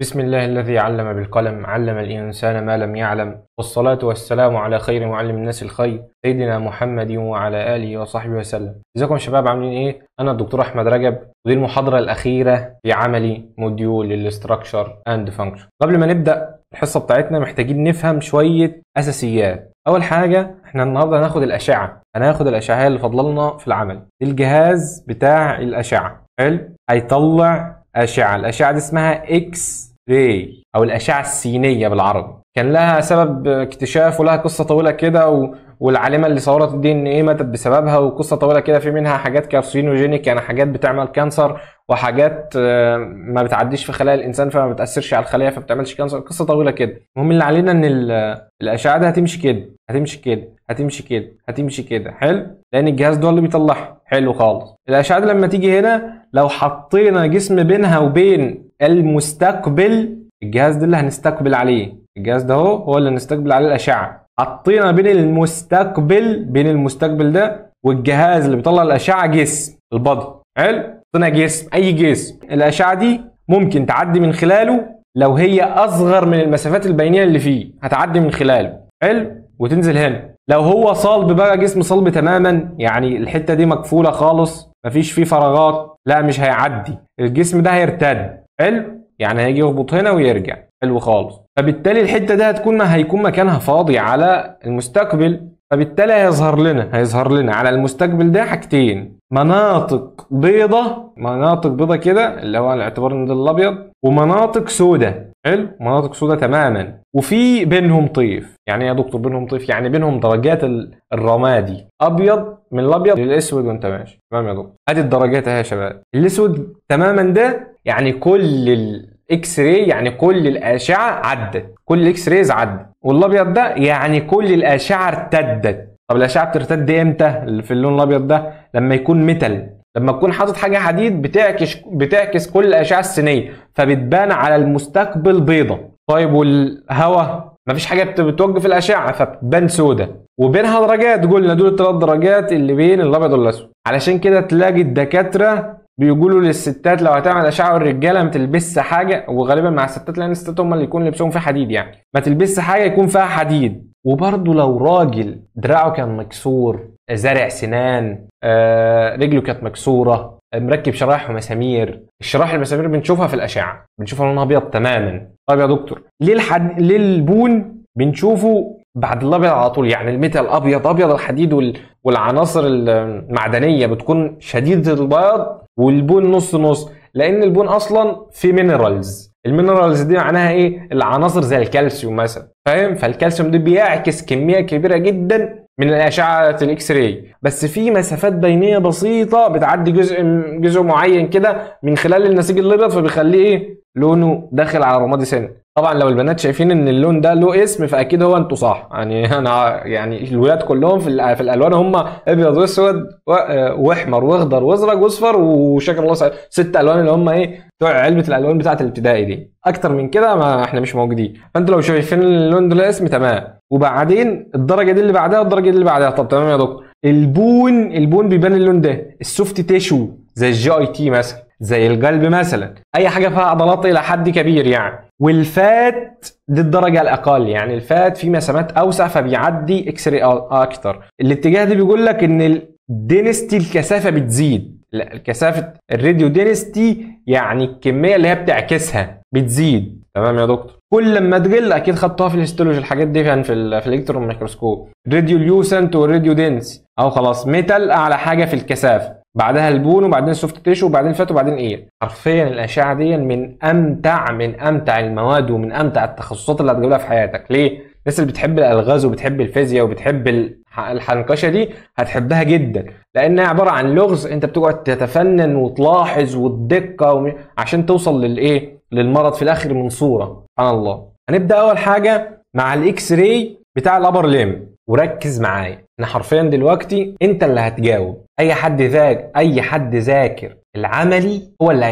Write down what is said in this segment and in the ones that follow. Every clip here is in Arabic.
بسم الله الذي علم بالقلم علم الإنسان ما لم يعلم، والصلاة والسلام على خير معلم الناس الخير سيدنا محمد وعلى آله وصحبه وسلم. ازيكم يا شباب، عاملين ايه؟ أنا الدكتور أحمد رجب، ودي المحاضرة الأخيرة في عملي موديول الاستراكشر أند فانكشن. قبل ما نبدأ الحصة بتاعتنا محتاجين نفهم شوية أساسيات. أول حاجة احنا النهاردة هناخد الأشعة، هناخد الأشعة اللي فضلنا في العمل. الجهاز بتاع الأشعة حلو هيطلع أشعة، الأشعة دي اسمها إكس راي أو الأشعة السينية بالعربي. كان لها سبب اكتشاف ولها قصة طويلة كده، والعالمة اللي صورت الدي ان ايه ماتت بسببها، وقصة طويلة كده في منها حاجات كارسينوجينيك يعني حاجات بتعمل كانسر، وحاجات ما بتعديش في خلايا الإنسان فما بتأثرش على الخلايا فبتعملش كانسر، قصة طويلة كده. المهم اللي علينا إن الأشعة دي هتمشي كده هتمشي كده هتمشي كده هتمشي كده حلو، لأن الجهاز ده اللي بيطلعها حلو خالص. الأشعة دي لما تيجي هنا لو حطينا جسم بينها وبين المستقبل، الجهاز ده اللي هنستقبل عليه، الجهاز ده هو اللي هنستقبل عليه الأشعة. حطينا بين المستقبل ده والجهاز اللي بيطلع الأشعة جسم البادي حلو، حطينا جسم أي جسم، الأشعة دي ممكن تعدي من خلاله لو هي أصغر من المسافات البينية اللي فيه، هتعدي من خلاله حلو وتنزل هنا. لو هو صلب بقى، جسم صلب تماما يعني الحتة دي مقفولة خالص مفيش فيه فراغات، لا مش هيعدي، الجسم ده هيرتد حلو، يعني هيجي يخبط هنا ويرجع حلو خالص. فبالتالي الحته دي هيكون مكانها فاضي على المستقبل، فبالتالي هيظهر لنا على المستقبل ده حاجتين، مناطق بيضه كده اللي هو على اعتبار ان ده الابيض، ومناطق سوداء حلو، مناطق سوداء تماما، وفي بينهم طيف. يعني ايه يا دكتور بينهم طيف؟ يعني بينهم درجات الرمادي، ابيض من الابيض للاسود وانت ماشي تمام يا دكتور. ادي الدرجات اهي يا شباب. الاسود تماما ده يعني كل الاكس راي، يعني كل الاشعه عدت، كل الاكس رايز عدت، والابيض ده يعني كل الاشعه ارتدت. طب الاشعه بترتد امتى اللي في اللون الابيض ده؟ لما يكون ميتال، لما تكون حاطط حاجه حديد بتعكس كل الاشعه السينيه فبتبان على المستقبل بيضه. طيب والهواء مفيش حاجه بتوقف الاشعه فبتبان سودة، وبينها درجات، قلنا دول الثلاث درجات اللي بين الابيض والاسود. علشان كده تلاقي الدكاتره بيقولوا للستات لو هتعمل اشعه والرجاله ما تلبسش حاجه، وغالبا مع الستات لان الستات هم اللي يكون لبسهم فيه حديد، يعني ما تلبسش حاجه يكون فيها حديد. وبرضه لو راجل دراعه كان مكسور، زارع سنان، رجله كانت مكسوره، مركب شرايح ومسامير، الشرايح المسامير بنشوفها في الاشعه بنشوفها لونها ابيض تماما. طيب يا دكتور ليه البون بنشوفه بعد الابيض على طول؟ يعني الميتال ابيض الحديد والعناصر المعدنيه بتكون شديده البياض، والبون نص نص، لان البون اصلا في مينرالز. المينرالز دي معناها ايه؟ العناصر زي الكالسيوم مثلا، فاهم؟ فالكالسيوم ده بيعكس كميه كبيره جدا من الاشعه الاكس راي، بس في مسافات بينيه بسيطه بتعدي جزء معين كده من خلال النسيج الابيض، فبيخليه ايه؟ لونه داخل على رمادي سن. طبعا لو البنات شايفين ان اللون ده له اسم فاكيد هو انتوا صح، يعني انا يعني الولاد كلهم في الالوان هم ابيض واسود واحمر واخضر وازرق واصفر وشكل الله 6 الوان اللي هم ايه بتوع علبه الالوان بتاعه الابتدائي دي. اكتر من كده ما احنا مش موجودين، فانتوا لو شايفين اللون ده له اسم تمام. وبعدين الدرجه دي اللي بعدها والدرجه دي اللي بعدها. طب تمام يا دكتور، البون بيبان اللون ده، السوفت تيشو زي الجي اي تي مثلا، زي القلب مثلا، اي حاجه فيها عضلات الى حد كبير يعني. والفات دي الدرجه الاقل، يعني الفات فيه مسامات اوسع فبيعدي اكس راي اكتر. الاتجاه ده بيقول لك ان الدينستي الكثافه بتزيد، لا الكثافه الراديو دينستي يعني الكميه اللي هي بتعكسها بتزيد. تمام يا دكتور. كل لما تقل اكيد خدتوها في الهيستولوجي الحاجات دي كان في الالكترون ميكروسكوب، راديو ليوسنت والراديو دينس، او خلاص ميتال اعلى حاجه في الكثافه، بعدها البون وبعدين السوفت تيشو وبعدين فات وبعدين ايه. حرفيا الاشعه دي من امتع المواد ومن امتع التخصصات اللي هتجيبها في حياتك. ليه؟ الناس اللي بتحب الالغاز وبتحب الفيزياء وبتحب الحنكشه دي هتحبها جدا، لانها عباره عن لغز انت بتقعد تتفنن وتلاحظ والدقه عشان توصل للمرض في الاخر من صوره سبحان الله. هنبدا اول حاجه مع الاكس راي بتاع الابر ليم، وركز معايا انا حرفيا دلوقتي انت اللي هتجاوب. اي حد ذاكر العملي هو اللي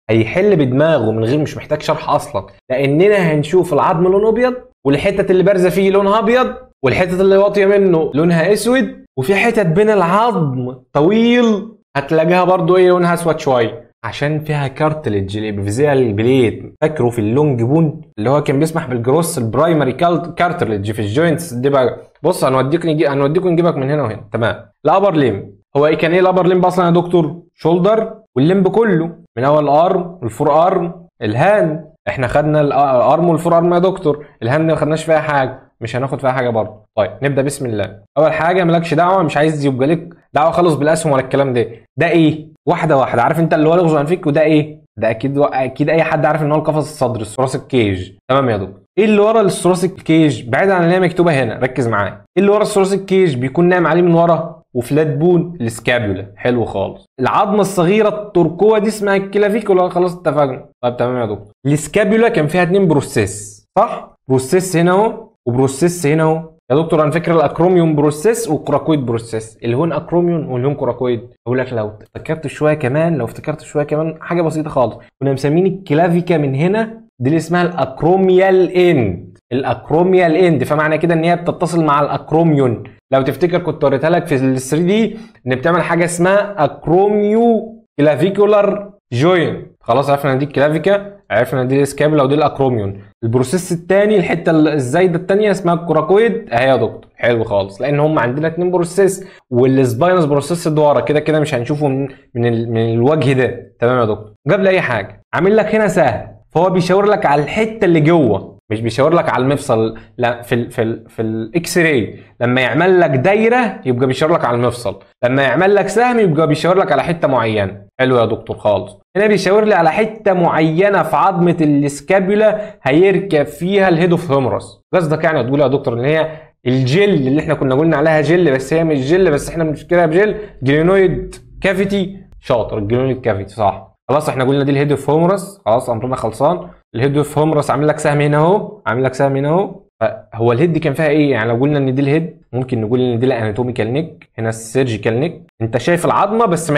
هيحل بدماغه من غير مش محتاج شرح اصلا، لاننا هنشوف العظم لونه ابيض، والحتت اللي بارزه فيه لونها ابيض، والحتت اللي واطيه منه لونها اسود، وفي حتت بين العظم طويل هتلاقيها برضو ايه لونها اسود شويه. عشان فيها كارتلج الابيفيزيال بليد. فاكره في اللونج بون اللي هو كان بيسمح بالجروس البرايمري كارتلج في الجوينتس دي بقى. بص هنوديكم نجيبك من هنا وهنا. تمام. الابر ليم هو ايه؟ كان ايه الابر ليم اصلا يا دكتور؟ شولدر والليمب كله من اول الارم والفور ارم الهاند. احنا خدنا الارم والفور ارم يا دكتور، الهاند ما خدناش فيها حاجه، مش هناخد فيها حاجه برضه. طيب نبدا بسم الله. اول حاجه مالكش دعوه، مش عايز يبقى لك دعوه خالص بالاسهم ولا الكلام ده. ده ايه؟ واحده واحده. عارف انت اللي هو لغز انفيك، وده ايه؟ ده اكيد اي حد عارف ان هو القفص الصدري الثوراسيك كيج. تمام يا دكتور. ايه اللي ورا الثوراسيك كيج بعيد عن اللي هي مكتوبه هنا؟ ركز معايا. ايه اللي ورا الثوراسيك كيج؟ بيكون نايم عليه من ورا وفلات بون السكابيولا. حلو خالص. العظمه الصغيره التركوه دي اسمها الكلافيكولا. خلاص اتفقنا. طيب تمام يا دكتور. السكابيولا كان فيها 2 بروسيس صح؟ بروسيس هنا اهو وبروسيس هنا اهو. يا دكتور انا فاكر الاكروميون بروسيس والكوراكويد بروسيس. الهون اكروميون والهون كوراكويد. اقول لك لو افتكرت شويه كمان حاجه بسيطه خالص، كنا مسمين الكلافيكا من هنا دي اللي اسمها الاكروميال اند. الاكروميال اند، فمعنى كده ان هي بتتصل مع الاكروميون. لو تفتكر كنت وريتها لك في ال 3 دي ان بتعمل حاجه اسمها اكروميو كلافيكولار جوين. خلاص عرفنا ان دي الكلافيكا، عرفنا ان دي الاسكابولا ودي الاكروميون. البروسيس الثاني الحته الزايده الثانيه اسمها الكوراكويد اهي يا دكتور. حلو خالص. لان هم عندنا 2 بروسيس، والسباينس بروسيس اللي ورا كده مش هنشوفه من الوجه ده. تمام يا دكتور. قبل اي حاجه عامل لك هنا سهم، فهو بيشاور لك على الحته اللي جوه، مش بيشاور لك على المفصل. لا في الاكس راي لما يعمل لك دايره يبقى بيشاور لك على المفصل، لما يعمل لك سهم يبقى بيشاور لك على حته معينه. حلو يا دكتور خالص. هنا بيشاور لي على حته معينه في عظمه الاسكابيولا هيركب فيها الهيد اوف هيومرس. قصدك يعني تقول يا دكتور ان هي الجل اللي احنا كنا قلنا عليها جل، بس هي مش جل، بس احنا بنفتكرها بجل. جلينويد كافيتي. شاطر. الجلينويد كافيتي صح. خلاص احنا قلنا دي الهيد اوف هيومرس. خلاص امرنا خلصان. الهيد اوف هيومرس عامل لك سهم هنا اهو، عامل لك سهم هنا اهو. فهو الهيد كان فيها ايه؟ يعني لو قلنا ان دي الهيد ممكن نقول ان دي الاناتوميكال نيك، هنا السيرجيكال نيك. انت شايف العظمه بس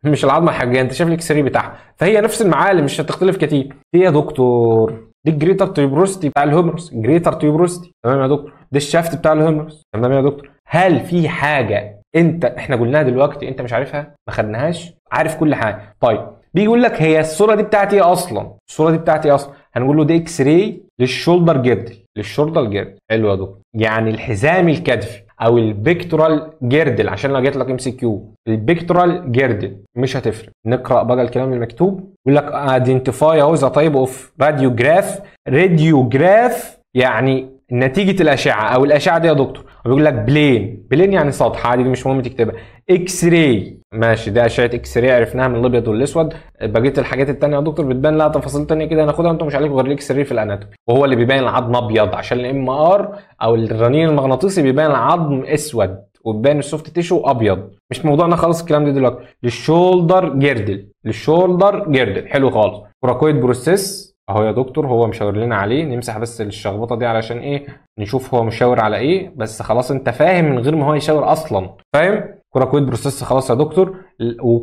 مش العظمه حاجه، انت شايف الاكس راي بتاعها، فهي نفس المعالم مش هتختلف كتير. ايه يا دكتور؟ دي الجريتر تيوبروستي بتاع الهيومرس. جريتر تيوبروستي. تمام يا دكتور. ده الشافت بتاع الهيومرس. تمام يا دكتور. هل في حاجه احنا قلناها دلوقتي انت مش عارفها؟ ما خدناهاش؟ عارف كل حاجه. طيب بيقول لك هي الصوره دي بتاعتي ايه اصلا؟ الصوره دي بتاعتي ايه اصلا؟ هنقول له دي اكس راي للشولدر جيردل. للشولدر جيردل. حلو يا دكتور. يعني الحزام الكتفي او البيكتورال جيردل، عشان لو جات لك ام سي كيو البيكتورال جيردل مش هتفرق. نقرا بقى الكلام المكتوب. يقول لك ايدنتيفاي اهو ذا تايب اوف راديوجراف. راديوجراف يعني نتيجه الاشعه او الاشعه دي يا دكتور. بيقول لك بلين يعني سطح عادي، دي مش مهم تكتبها. اكس راي ماشي، ده اشعه اكس راي عرفناها من الابيض والاسود. بقيه الحاجات الثانيه يا دكتور بتبان لها تفاصيل ثانيه كده هناخدها، انتم مش عليكم غير الاكس راي في الاناتومي، وهو اللي بيبين العظم ابيض عشان الام ار او الرنين المغناطيسي بيبين العظم اسود وبيبين السوفت تيشو ابيض. مش موضوعنا خالص الكلام ده دلوقتي. للشولدر جيردل. حلو خالص. كوراكويد بروسيس اهو يا دكتور، هو مشاور لنا عليه. نمسح بس الشخبطه دي علشان ايه؟ نشوف هو مشاور على ايه. بس خلاص انت فاهم من غير ما هو يشاور اصلا. فاهم؟ كوراكويد بروسيس. خلاص يا دكتور.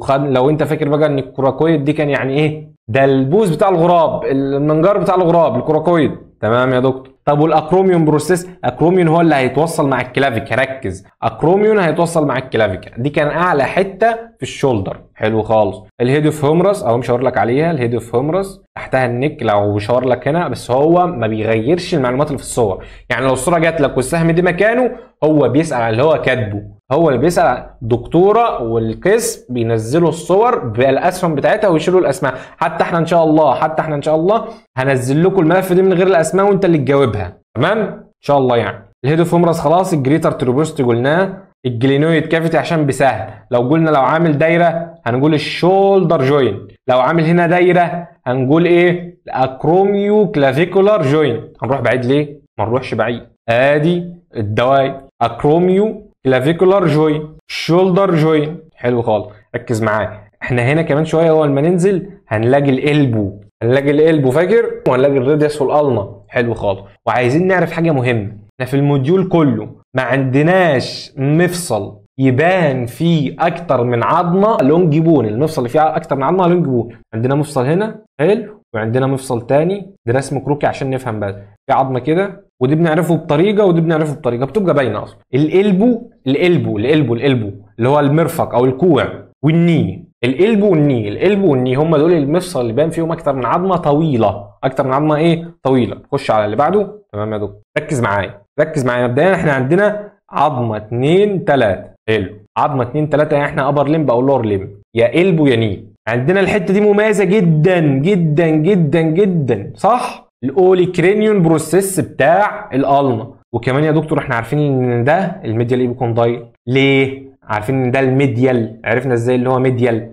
لو انت فاكر بقى ان الكوراكويد دي كان يعني ايه؟ ده البوز بتاع الغراب، المنجار بتاع الغراب، الكوراكويد. تمام يا دكتور. طب والاكروميون بروسيس؟ اكروميون هو اللي هيتوصل مع الكلافيكا. ركز، اكروميون هيتوصل مع الكلافيكا. دي كان اعلى حته في الشولدر. حلو خالص. الهيد اوف هيومرس اهو مشاور لك عليها. الهيد اوف هيومرس تحتها النك لو بيشاور لك هنا، بس هو ما بيغيرش المعلومات اللي في الصور. يعني لو الصوره جات لك والسهم دي مكانه، هو بيسال على اللي هو كاتبه. هو اللي بيسال. دكتوره والقسم بينزلوا الصور بالاسهم بتاعتها ويشيلوا الاسماء. حتى احنا ان شاء الله هنزل لكم الملف ده من غير الاسماء وانت اللي تجاوبها. تمام ان شاء الله. يعني الهيد اوف هيومرس خلاص. الجريتر تروبوستي قلناه. الجلينويد كافيتي عشان بسهل. لو عامل دايره هنقول الشولدر جوين. لو عامل هنا دايره هنقول ايه؟ الاكروميو كلافيكولار جوين. هنروح بعيد ليه؟ ما نروحش بعيد. ادي الدواير. اكروميو كلافيكولار جوين، شولدر جوين. حلو خالص. ركز معايا. احنا هنا كمان شويه اول ما ننزل هنلاقي القلبو فاكر؟ وهنلاقي الراديوس والالنا. حلو خالص. وعايزين نعرف حاجه مهمه. احنا في الموديول كله ما عندناش مفصل يبان فيه اكتر من عظمه لونج بون. المفصل اللي فيه اكتر من عظمه لونج بون. عندنا مفصل هنا حلو، وعندنا مفصل تاني ده رسم كروكي عشان نفهم بس. في عظمه كده، ودي بنعرفه بطريقه ودي بنعرفه بطريقه بتبقى باينه اصلا. القلبو اللي هو المرفق او الكوع والني القلب والني، القلب والني هم دول المفصل اللي بان فيهم اكتر من عظمه طويله، اكتر من عظمه ايه طويله. خش على اللي بعده. تمام يا دكتور، ركز معايا ركز معايا. مبدئيا احنا عندنا عظمه 2 3. حلو، عظمه 2 3 يعني احنا ابر لمب او لور لمب، يا قلب ويا ني. عندنا الحته دي مميزه جدا جدا جدا جدا، صح؟ الاوليكرينيون بروسيس بتاع الالنا. وكمان يا دكتور احنا عارفين ان ده الميديال ايبيكوندايل. ليه عارفين ان ده الميديال؟ عرفنا ازاي اللي هو ميديال؟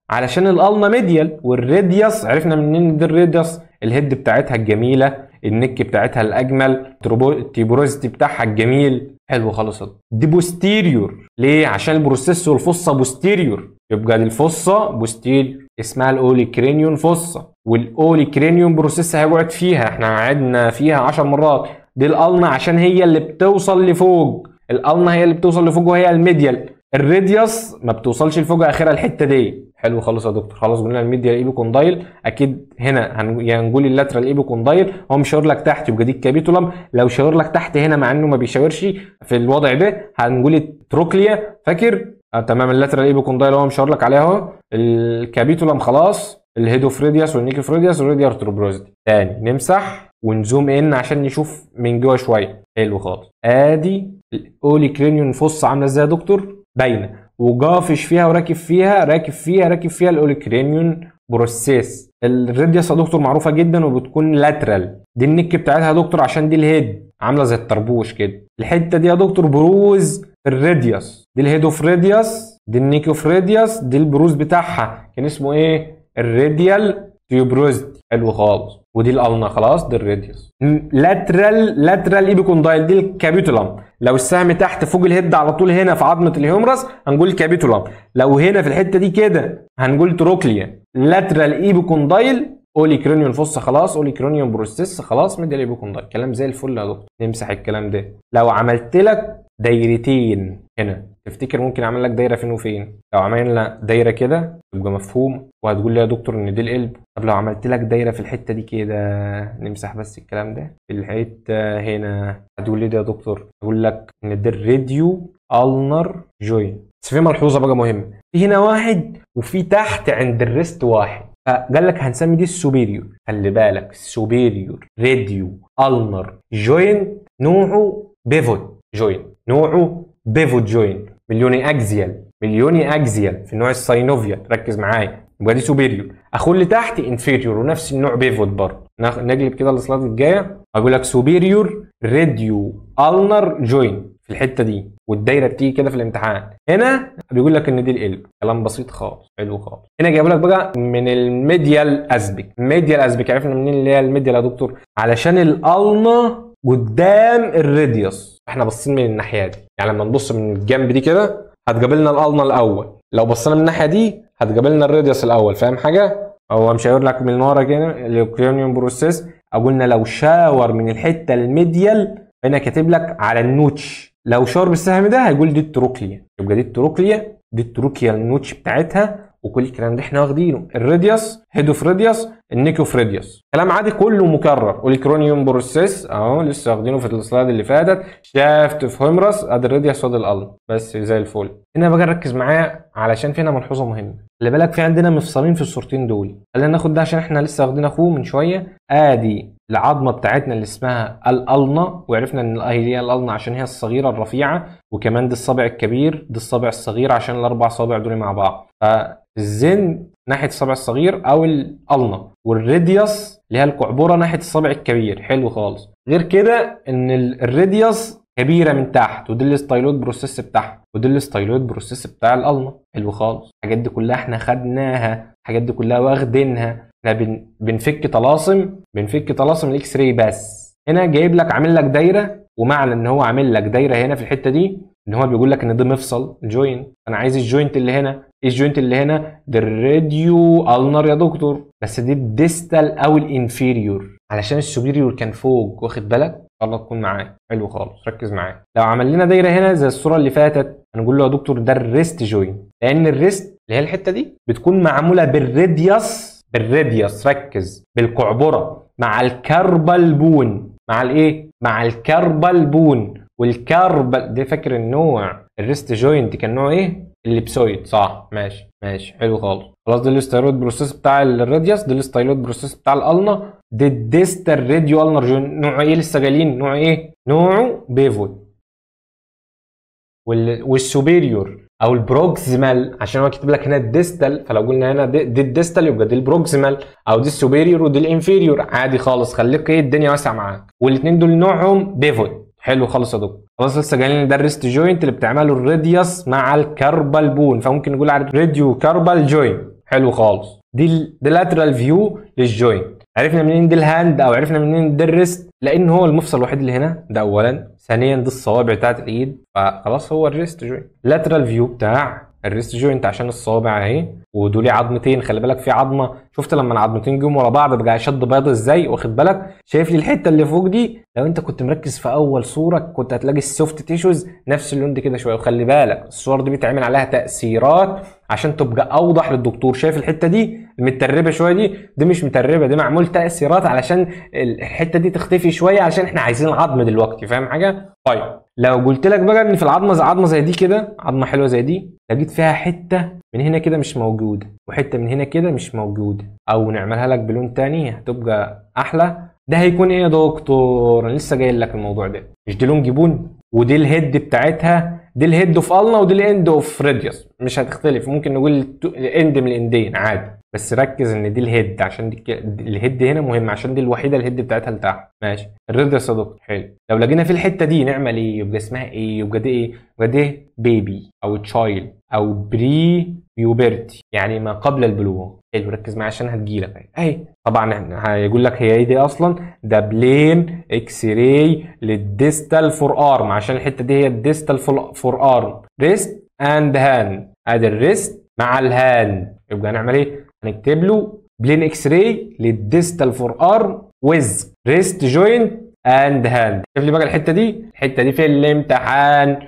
علشان الالنا ميديال، والراديوس عرفنا منين ده الراديوس؟ الهيد بتاعتها الجميله، النك بتاعتها الاجمل، التيبروزيتي بتاعها الجميل. حلو خالص. دي بوستيريور. ليه؟ عشان البروسيس والفصه بوستيريور، يبقى دي الفصه بوستيريور اسمها الاوليكرينيون فصه، والاوليكرينيون بروسيس هيقعد فيها، احنا قعدنا فيها 10 مرات. دي الالنا عشان هي اللي بتوصل لفوق، الالنا هي اللي بتوصل لفوق وهي الميديال. الراديوس ما بتوصلش لفوق، اخرها الحته دي. حلو خالص يا دكتور. خلاص قلنا الميديال ايبيكوندايل، اكيد هنا هنقول اللاترال ايبيكوندايل. هو مشاور لك تحت يبقى دي الكابيتولم. لو شاور لك تحت هنا مع انه ما بيشاورش في الوضع ده هنقول التروكليا، فاكر؟ تمام. اللاترال ايبيكوندايل هو مشاور لك عليها اهو. الكابيتولم خلاص، الهيدوفريدياس والنيكوفريدياس والراديال تروبروزيتي. تاني نمسح ونزوم ان عشان نشوف من جوه شويه. حلو خالص. ادي الاوليكرينيون فص عامله ازاي يا دكتور؟ باينه، وجافش فيها وراكب فيها راكب فيها الاوليكرينيون بروسيس. الراديوس يا دكتور معروفه جدا وبتكون لاترال. دي النك بتاعتها يا دكتور عشان دي الهيد عامله زي الطربوش كده. الحته دي يا دكتور بروز الراديوس، دي الهيد اوف راديوس، دي النيك اوف راديوس، دي البروز بتاعها كان اسمه ايه؟ الراديال تيوبروزيتي. حلو خالص. ودي الالنا خلاص، دي الراديوس. لاترال ايبيكوندايل دي الكابيتولم. لو السهم تحت فوق الهيد على طول هنا في عظمه الهيومرس هنقول كابيتولم. لو هنا في الحته دي كده هنقول تروكليا. لاترال ايبيكوندايل اوليكرينيون فص خلاص، اوليكرينيون بروسيس خلاص، ميديال ايبيكوندايل. كلام زي الفل يا دكتور. نمسح الكلام ده. لو عملت لك دايرتين هنا تفتكر ممكن اعمل لك دايره فين وفين؟ لو عملنا دايره كده يبقى مفهوم وهتقول لي يا دكتور ان دي القلب. طب لو عملت لك دايره في الحته دي كده، نمسح بس الكلام ده، في الحته هنا هتقول لي ده يا دكتور؟ اقول لك ان ده الراديو النر جوين. بس في ملحوظه بقى مهمه، في هنا واحد وفي تحت عند الريست واحد، فقال لك هنسمي دي السوبيريور. خلي بالك سوبيريور راديو النر جوين نوعه بيفوت جوين، نوعه بيفوت جوين. مليوني اكزيال في النوع الساينوفيال. ركز معايا. يبقى دي سوبيريور. اخد اللي تحت انفيريور ونفس النوع بيفوت برضه. نقلب كده السلايد الجايه اقول لك سوبيريور راديو النر جوين في الحته دي، والدايره بتيجي كده في الامتحان. هنا بيقول لك ان دي القلب. كلام بسيط خالص. حلو خالص. هنا جايب لك بقى من الميديال اسبك. الميديال اسبك عرفنا منين اللي هي الميديال يا دكتور؟ علشان الالنا قدام الراديوس، احنا باصين من الناحيه دي. يعني لما نبص من الجنب دي كده هتقابلنا الالنا الاول، لو بصينا من الناحيه دي هتقابلنا الراديوس الاول. فاهم حاجه؟ هو مش هيقول لك من ورا كده الاوليكرينيون بروسيس. قلنا لو شاور من الحته الميديال هنا كاتب لك على النوتش، لو شاور بالسهم ده هيقول دي التروكليا. يبقى دي التروكليا، دي التروكليا النوتش بتاعتها. وكل الكلام ده احنا واخدينه. الراديوس، هيد اوف راديوس، النيك اوف راديوس. كلام عادي كله مكرر. اوليكرونيوم بروسيس اهو لسه واخدينه في السلايد اللي فاتت. شافت في هيومرس، ادي الراديوس وادي الالنا، بس زي الفل. هنا بقى ركز معايا علشان في هنا ملحوظه مهمه. خلي بالك في عندنا مفصلين في الصورتين دول. خلينا ناخد ده عشان احنا لسه واخدين اخوه من شويه. ادي العظمه بتاعتنا اللي اسمها الالنا، وعرفنا ان هي الالنا عشان هي الصغيره الرفيعه، وكمان دي الصابع الكبير، دي الصابع الصغير عشان الاربع صوابع دول مع بعض. فالزن ناحيه الصابع الصغير او الالنا، والراديوس اللي هي القعبره ناحيه الصابع الكبير. حلو خالص. غير كده ان الراديوس كبيره من تحت، ودي الستايلويد بروسيس بتاعها، ودي الستايلويد بروسيس بتاع الالنا. حلو خالص. الحاجات دي كلها احنا خدناها، الحاجات دي كلها واخدينها. احنا بنفك طلاسم الاكس راي بس. هنا جايب لك عامل لك دايره، ومعنى ان هو عامل لك دايره هنا في الحته دي ان هو بيقول لك ان ده مفصل جوينت. انا عايز الجوينت اللي هنا. ايه الجوينت اللي هنا؟ ده الراديو النر يا دكتور، بس دي الديستال او الانفيريور علشان السوبيريور كان فوق. واخد بالك؟ الله تكون معايا. حلو خالص. ركز معايا. لو عمل لنا دايره هنا زي الصوره اللي فاتت هنقول له يا دكتور ده الريست جوينت، لان الريست اللي هي الحته دي بتكون معموله بالراديوس. ركز، بالقعبره مع الكربال بون. مع الايه؟ مع الكربال بون. والكربال ده فاكر النوع الريست جوينت كان نوع ايه؟ الليبسويد، صح؟ ماشي. ماشي حلو خالص. خلاص ده الستايلويد بروسيس بتاع الراديوس، ده الستايلويد بروسيس بتاع الالنا، ده الديستال راديو النر جوينت. نوعه ايه لسه جايين؟ نوعه ايه؟ نوعه بيفوت. والسوبيريور او البروكسيمال، عشان هو كاتب لك هنا الديستال، فلو قلنا هنا دي الديستال يبقى دي البروكسيمال، او دي السوبيريور ودي الانفيريور، عادي خالص، خليك ايه الدنيا واسعه معاك. والاثنين دول نوعهم بيفوت. حلو خالص يا دكتور. خلاص لسه جايين ده الريست جوينت اللي بتعمله الراديوس مع الكاربال بون، فممكن نقول على راديو كاربال جوينت. حلو خالص. دي لاترال فيو للجوينت. عرفنا منين دي الهاند او عرفنا منين دي الريست؟ لان هو المفصل الوحيد اللي هنا ده اولا، ثانيا دي الصوابع بتاعت الايد، فخلاص هو الريست جوينت. لاترال فيو بتاع الريست جوينت عشان الصوابع اهي، ودول عظمتين. خلي بالك في عظمه، شفت لما العظمتين جم ورا بعض بقى شد بياض ازاي؟ واخد بالك؟ شايف لي الحته اللي فوق دي؟ لو انت كنت مركز في اول صوره كنت هتلاقي السوفت تيشوز نفس اللون دي كده شويه. وخلي بالك الصور دي بيتعمل عليها تاثيرات عشان تبقى اوضح للدكتور. شايف الحته دي المتربه شويه دي مش متربه، دي معمول تاثيرات علشان الحته دي تختفي شويه عشان احنا عايزين عظم دلوقتي. فاهم حاجه؟ طيب لو قلت لك بقى ان في عظمه زي دي كده، عظمه حلوه زي دي، لقيت فيها حته من هنا كده مش موجوده وحته من هنا كده مش موجوده، او نعملها لك بلون تاني هتبقى احلى، ده هيكون ايه يا دكتور؟ انا لسه جاي لك الموضوع ده. مش دي لون جيبون؟ ودي الهيد بتاعتها، دي الهيد اوف النا ودي الاند اوف راديوس، مش هتختلف. ممكن نقول الاند من الاندين عادي، بس ركز ان دي الهيد عشان دي الهيد هنا مهم، عشان دي الوحيده الهيد بتاعتها لتحت. ماشي. الراديوس يا دكتور حلو. لو لقينا في الحته دي نعمل ايه؟ يبقى اسمها ايه؟ يبقى دي ايه؟ يبقى دي بيبي او تشايلد او بري بيوبرتي، يعني ما قبل البلوغ. حلو ركز معايا عشان هتجيلك اهي. طبعا هيقول لك هي ايه دي اصلا؟ ده بلين اكس راي للديستال فور ارم، عشان الحته دي هي الديستال فور ارم. ريست اند هاند، ادي الريست مع الهاند. يبقى هنعمل ايه؟ هنكتب له بلين اكس راي للديستال فور ارم ويز ريست جوينت اند هاند. شوف لي بقى الحته دي في الامتحان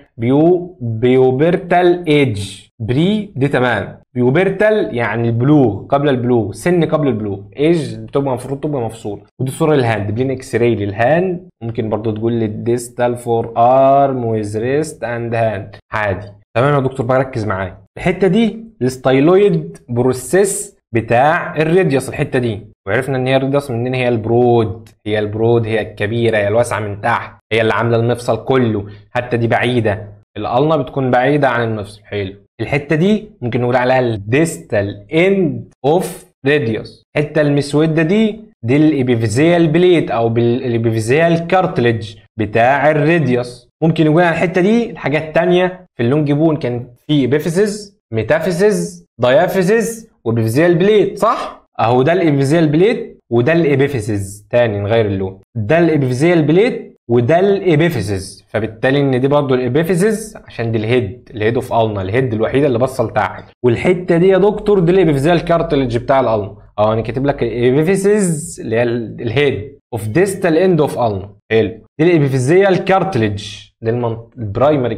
بيوبرتال ايدج. بري دي تمام، بيوبرتال يعني البلوغ، قبل البلوغ، سن قبل البلوغ. ايج بتبقى المفروض تبقى مفصوله. ودي صوره للهاند، بلين اكس راي للهاند. ممكن برضو تقول لي الديستال فور ارم ويز ريست اند هاند، عادي. تمام يا دكتور بقى ركز معايا. الحته دي الستايلويد بروسيس بتاع الراديوس، الحته دي. وعرفنا ان هي الراديوس منين؟ هي البرود، هي الكبيره، هي الواسعه من تحت، هي اللي عامله المفصل كله. حتى دي بعيده، الالنا بتكون بعيده عن المفصل. حلو. الحته دي ممكن نقول عليها الديستال اند اوف راديوس. الحته المسوده دي الابيفيزيال بليت او الابيفيزيال كارتلج بتاع الراديوس. ممكن نقول على الحته دي الحاجات الثانيه في اللونج بون، كان في ابيفيسيس، ميتافيسيس، دايافيسيس، وابيفيزيال بليت، صح؟ اهو ده الابيفيزيال بليت وده الابيفيسيس. تاني نغير اللون، ده الابيفيزيال بليت وده الابيفيسيس، فبالتالي ان دي برضو الابيفيسيس عشان دي الهيد اوف النا، الهيد الوحيده اللي باصه لتحت. والحته دي يا دكتور دي الابيفيزيال كارتلج بتاع الالنا. انا كاتب لك الابيفيسيس اللي هي الهيد اوف ديستال اند اوف النا. حلو. دي الابيفيزيال كارتلج، دي البرايمري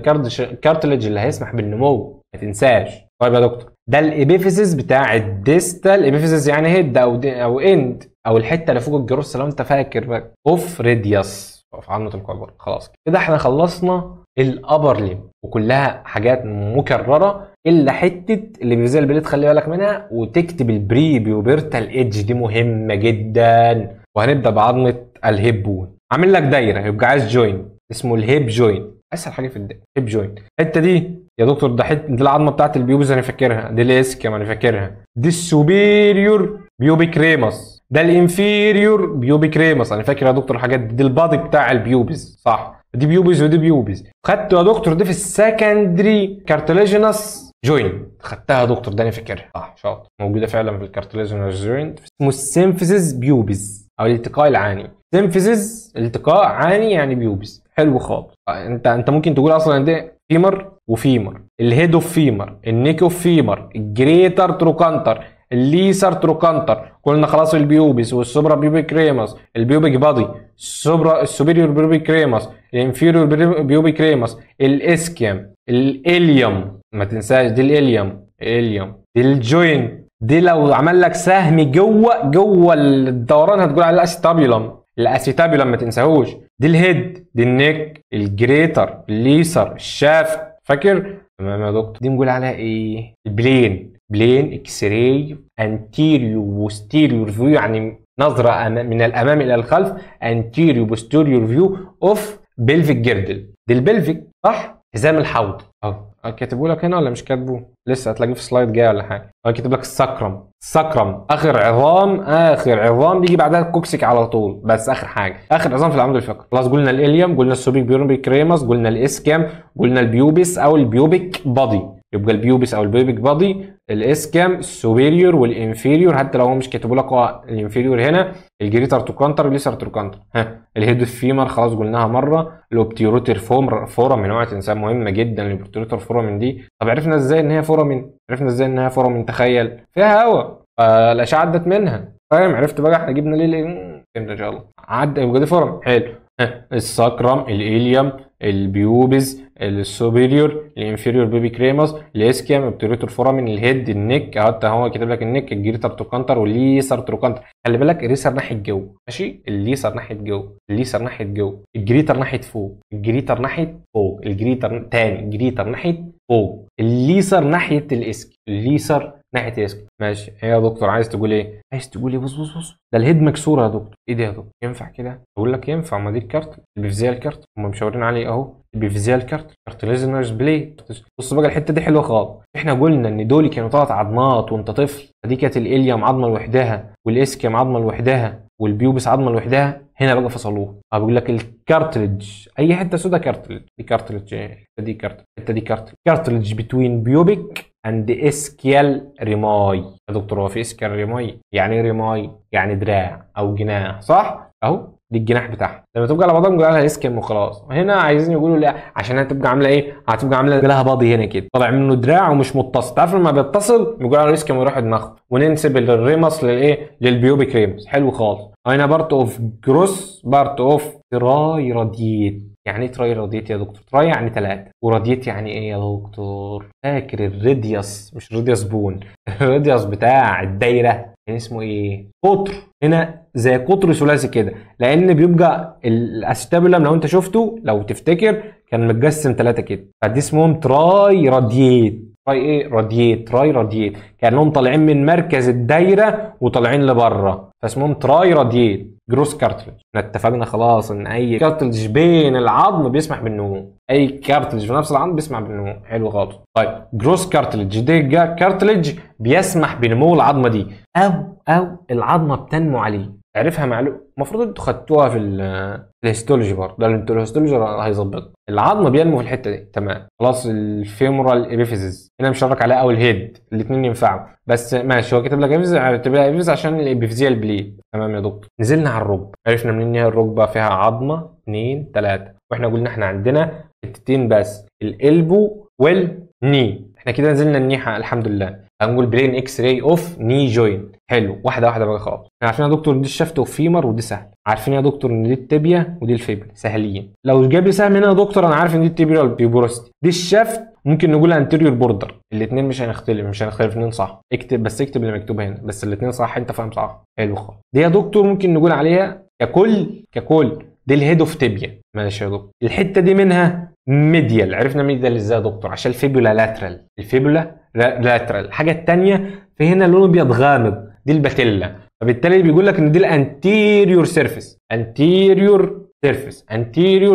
كارتلج اللي هيسمح بالنمو، ما تنساش. طيب يا دكتور ده الابيفيسيس بتاع الديستال، ابيفيسيس يعني هيد او اند او الحته اللي فوق الجروس لو انت فاكر بقى، اوف راديوس في عظمه القعبر. خلاص كده احنا خلصنا الابر ليم وكلها حاجات مكرره الا حته اللي بيفيزيال بليت، خلي بالك منها. وتكتب البري بيوبرتال ايدج، دي مهمه جدا. وهنبدا بعظمه الهيب بون. عامل لك دايره، يبقى عايز جوين اسمه الهيب جوين، اسهل حاجه في الدنيا هيب جوين. الحته دي يا دكتور ده حته، دي العظمه بتاعت البيوبز انا فاكرها، دي الاسكيم انا فاكرها، دي السوبيريور بيوبيك ريمس، ده الانفيريور بيوبيك ريمس انا فاكر يا دكتور الحاجات دي البادي بتاع البيوبز، صح؟ دي بيوبز ودي بيوبز. خدته يا دكتور دي في السكندري كارتلاجينس جوين، خدتها يا دكتور ده انا فاكرها، صح شاطر، موجوده فعلا في الكارتلاجينس جوين، اسمه السيمفيزيس بيوبز او الالتقاء العاني. سيمفيزيس التقاء عاني يعني بيوبز. حلو خالص. انت ممكن تقول اصلا ده فيمر وفيمر، الهيد اوف فيمر، النيك اوف فيمر، الجريتر تروكانتر، الليسر تروكانتر. قلنا خلاص البيوبس والسوبرا بيوبيك ريمس، البيوبيك بادي، السوبيريور بيوبيك ريمس، الانفيريور بيوبيك ريمس، الاسكيم، الاليوم ما تنساش دي الاليوم دي الجوين. دي لو عمل لك سهم جوه الدوران هتقول على الاسيتابيولم ما تنساهوش. دي الهيد، دي النيك، الجريتر، الليسر، الشافت، فاكر؟ تمام يا دكتور. دي نقول عليها ايه؟ البلين. بلين اكس راي انتيريو بوستيريور فيو، يعني نظره من الامام الى الخلف، انتيريو بوستيريور فيو اوف بلفيك جيردل. دي البلفيك صح؟ حزام الحوض اهو. كاتبه لك هنا ولا مش كاتبه؟ لسه هتلاقيه في سلايد جاي ولا حاجه. هو كاتب لك السكرم. السكرم اخر عظام، اخر عظام بيجي بعدها الكوكسيك على طول، بس اخر حاجه، اخر عظام في العمود الفقري. خلاص قلنا الاليوم، قلنا السوبيك بيوبيك ريمس، قلنا الاسكام، قلنا البيوبس او البيوبيك بادي. يبقى البيوبس او البيوبيك بادي، الاسكام، السوبيريور والانفيريور، حتى لو هو مش كاتبه لك هو الانفيريور هنا، الجريتر تروكانتر والليسر تروكانتر. الهيد فيمر خلاص قلناها مره، الاوبتيروتر فورامين، اوعى تنساها مهمه جدا الاوبتيروتر فورامين دي. طب عرفنا ازاي ان هي فورامين؟ عرفنا ازاي انها فورامين؟ تخيل فيها هواء فالاشعه عدت منها، فاهم؟ عرفت بقى احنا جبنا ليه فهمت ان شاء الله. عدى يبقى دي فورامين. حلو. الساكرم، الاليوم، البيوبز، السوبيريور، الانفيريور بيبي كريماس، الاسكيام، اوبتيروتر فورامين، الهيد، النك، حتى هو كاتب لك النك، الجريتر تروكانتر والليسر تروكانتر. خلي بالك الريسر ناحيه جو، ماشي؟ الليسر ناحيه جو، الليسر ناحيه جو، الجريتر ناحيه فوق، الجريتر ناحيه فوق، الجريتر تاني، الجريتر ناحيه فوق، الليسر ناحيه الاسك، الليسر ناحيه الاسك. ماشي. ايه يا دكتور عايز تقول ايه؟ عايز تقول ايه؟ بص ده الهيد مكسوره يا دكتور. ايه ده يا دكتور؟ ينفع كده؟ اقول لك ينفع، ما دي الكارت البيفيزيال كارت هم مشاورين عليه اهو، البيفيزيال كارت، كارتليزنرز بليد. بص بقى الحته دي حلوه خالص. احنا قلنا ان دول كانوا 3 عظمات وانت طفل، فدي كانت الاليوم عظمه لوحدها، والاسكيم عظمه لوحدها، والبيوبس عظمه لوحدها. هنا بقى فصلوها. بقول لك الكارتلج، اي حته سودا كارتلج، دي كارتلج، الحته دي كارتلج، الحته دي كارتلج، كارتلج بتوين بيوبيك اند اسكيال ريماي. يا دكتور هو في اسكيال ريماي؟ يعني ايه ريماي؟ يعني دراع او جناح، صح؟ اهو دي الجناح بتاعها. لما تبقى على بعضها بنقول عليها اسكيم وخلاص. هنا عايزين يقولوا لا، عشان هتبقى عامله ايه؟ هتبقى عامله لها باضي هنا كده، طالع منه دراع ومش متصل. تعرف لما بيتصل بيقولوا على اسكيم ويروح دماغه. وننسب الريمس للايه؟ للبيوبيك ريمس. حلو خالص. هنا بارت اوف جروس، بارت اوف تراي راديت. يعني ايه تراي راديت يا دكتور؟ تراي يعني 3 وراديت يعني ايه يا دكتور؟ فاكر الراديوس؟ مش الراديوس بون الراديوس بتاع الدايره كان اسمه ايه؟ قطر. هنا زي قطر ثلاثي كده، لان بيبقى الاستابولم لو انت شفته لو تفتكر كان متقسم 3 كده، فدي اسمهم تراي راديت. تراي ايه؟ راديت. تراي راديت كانهم طالعين من مركز الدايره وطالعين لبره، فاسمهم تراي راديت. جروس كارتلج. احنا اتفقنا خلاص ان اي كارتلج بين العظم بيسمح بالنمو، اي كارتلج في نفس العظم بيسمح بالنمو. حلو خالص. طيب جروس كارتلج ده كارتلج بيسمح بنمو العظمه دي او العظمه بتنمو عليه. عرفها معلومه المفروض انتوا خدتوها في الهيستولوجي برضه، ده انتوا الهيستولوجي هيظبط. العظم بينمو في الحته دي، تمام. خلاص. الفيمورال ابيفيزيس هنا مشرك عليها او الهيد، الاثنين ينفعوا، بس ماشي هو كاتب لك ابيفيزيس عشان الابيفيزيال بليد. تمام يا دكتور. نزلنا على الركبه، عرفنا منين هي الركبه؟ فيها عظمه 2 3، واحنا قلنا احنا عندنا حتتين بس، الالبو والني. احنا كده نزلنا النيحه الحمد لله. هنقول برين اكس راي اوف ني جوينت. حلو. واحده واحده بقى خالص. احنا عارفين يا دكتور دي الشفت وفيمر ودي سهل. عارفين يا دكتور ان دي التبيه ودي الفيبل، سهلين. لو جاب لي سهم هنا يا دكتور انا عارف ان دي التبيه والبيبروستي، دي الشفت ممكن نقول انتيريور بوردر. الاثنين مش هنختلف الاثنين صح. اكتب بس، اكتب اللي مكتوب هنا بس، الاثنين صح، انت فاهم صح. حلو خالص. دي يا دكتور ممكن نقول عليها ككل دي الهيد اوف تبيه. ماشي يا دكتور. الحته دي منها ميديال. عرفنا ميديال ازاي يا دكتور؟ عشان الفيبولا لاترال، الفيبولا لاترال. الحاجه الثانيه في هنا لون ابيض غامض، دي الباتيلا، فبالتالي بيقول لك ان دي الانتيريور سيرفيس. انتيريور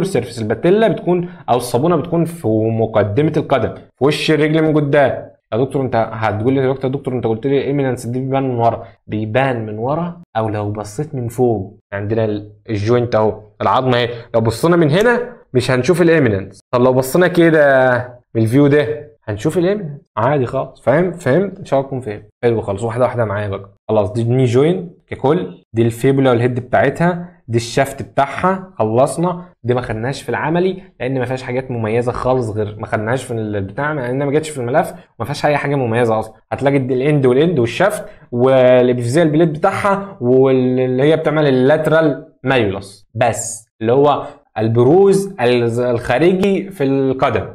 سيرفيس. الباتيلا بتكون او الصابونه بتكون في مقدمه القدم، في وش الرجل من قدام. يا دكتور انت هتقول لي دلوقتي يا دكتور انت قلت لي ايميننس دي بيبان من ورا. بيبان من ورا او لو بصيت من فوق. عندنا الجوينت اهو، العظمه اهي، لو بصينا من هنا مش هنشوف الايميننس. طب لو بصينا كده من الفيو ده هنشوف الايميننس عادي خالص. فهمت ان شاء الله تكون فهمت. حلو خالص. واحده واحده معايا بقى. خلاص دي ني جوينت ككل، دي الفيبولا والهيد بتاعتها، دي الشفت بتاعها. خلصنا. دي ما خدناش في العملي لان ما فيهاش حاجات مميزه خالص، غير ما خدناش في البتاع لان ما جاتش في الملف، وما فيهاش اي حاجه مميزه اصلا. هتلاقي الاند والشفت والابيفيزيال بليد بتاعها، واللي هي بتعمل اللاترال مايولس بس، اللي هو البروز الخارجي في القدم،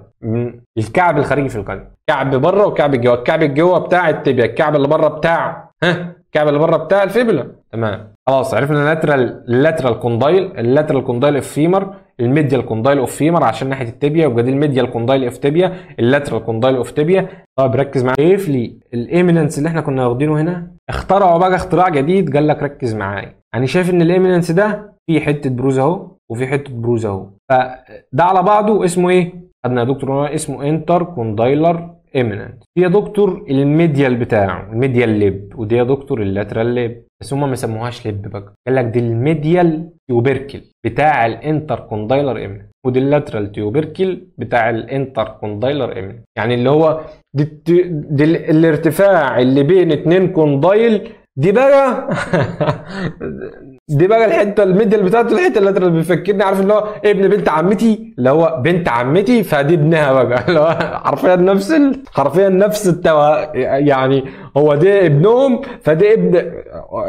الكعب الخارجي في القدم، كعب بره وكعب جوه. الكعب الجوه بتاع التبيا، الكعب اللي بره بتاع الكعب اللي بره بتاع الفيبولا. تمام. خلاص عرفنا اللاترال كوندايل، اللاترال كوندايل الفيمر، الميديال كوندايل اوف فيمر عشان ناحيه التibia، يبقى دي الميديال كوندايل اوف تibia، اللاترال كوندايل اوف tibia. طب ركز معايا، شايف لي الايميننس اللي احنا كنا واخدينه هنا؟ اخترعوا بقى اختراع جديد، قال لك ركز معايا. يعني شايف ان الايميننس ده فيه حته بروز اهو وفي حته بروز اهو، فده على بعضه اسمه ايه؟ خدنا يا دكتور اسمه انتر كوندايلر ايميننس. دي يا دكتور الميديال بتاعه، الميديال ليب، ودي يا دكتور اللاترال ليب، بس هم ما سموهاش ليب بقى، قال لك دي الميديال تيوبركل بتاع الانتر كوندايلر ايميننس، ودي اللاترال تيوبركل بتاع الانتر كوندايلر ايميننس. يعني اللي هو دي الارتفاع اللي بين اتنين كوندايل، دي بقى دي بقى الحته الميديال بتاعته، الحته اللي بيفكرني، عارف اللي هو ابن بنت عمتي، اللي هو بنت عمتي فدي ابنها بقى، اللي هو حرفيا نفس يعني هو ده ابنهم فده ابن.